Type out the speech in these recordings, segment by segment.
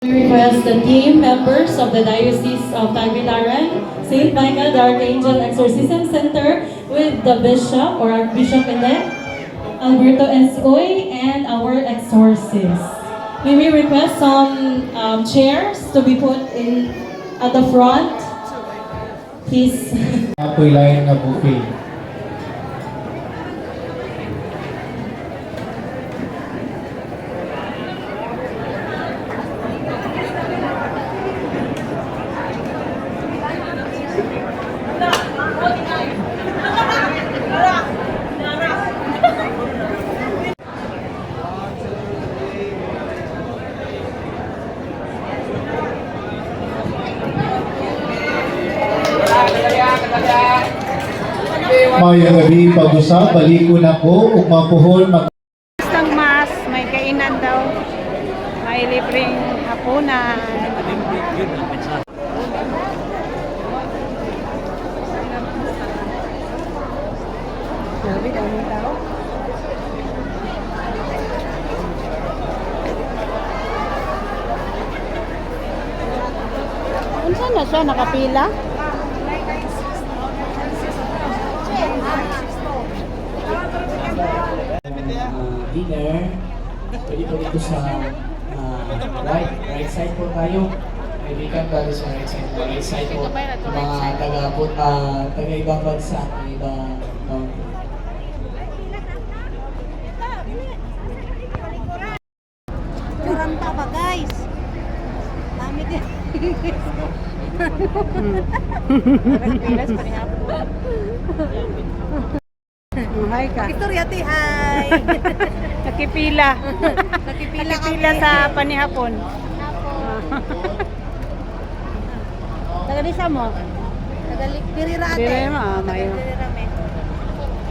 We request the team members of the Diocese of Tagbilaran, St. Michael the Archangel Exorcism Center with the Bishop or Archbishop-elect Alberto S. Uy and our exorcist. We will request some chairs to be put in at the front. Please. Apoy lain na buffet. Mayang gabi pag-usap, baliko na ko, ug mapuhon mag Ng mas, may kainan daw. May libreng hapunan. Grabe, daming tao. Kung saan na siya? Nakapila? Dinner, pwede po dito sa right side po tayo. Kaibigan tayo sa right side po. Mga taga-ibang bansa, ibang country. Kuranta pa guys. Dami din. Pilas pa niya po. Hi ka. Victoria ti hi. Nakipila. Nakipila sa panihapon. Tagalisa mo? Pirira ate. Pirira, mayo. Pirira me.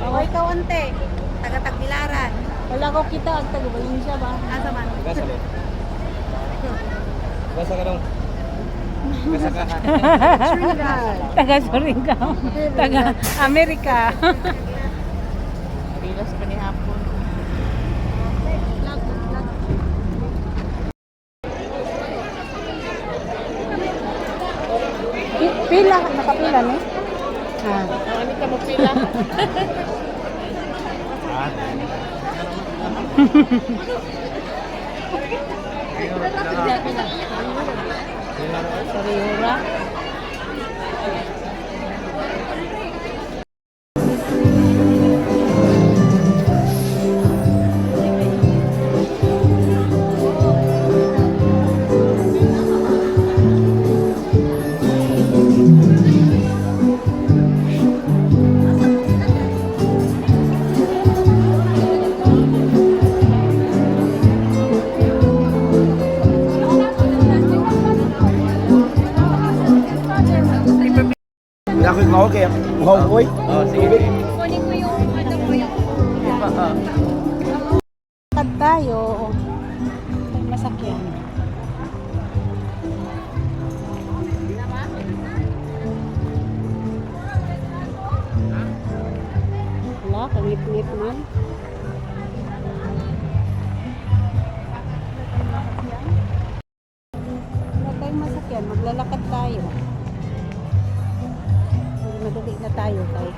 O ikaw ante. Taga-Tagbilaran. Wala ko kita ang taga-Valencia ba? Asa man? Basa ka dong. Basa ka. Taga-Surigao. Taga-Amerika. Pilas pa ni hapon. Pila, nakapila ni? Ah. Ano ka mo pila? Sariura. Nakit mo okay. Wow, oy. Oh, sige. Kunin ko yung ano ko yung Lakad tayo. Masakyan. Wala, kangit-ngit man. Wala tayong masakyan, maglalakad tayo. Madali na tayo kay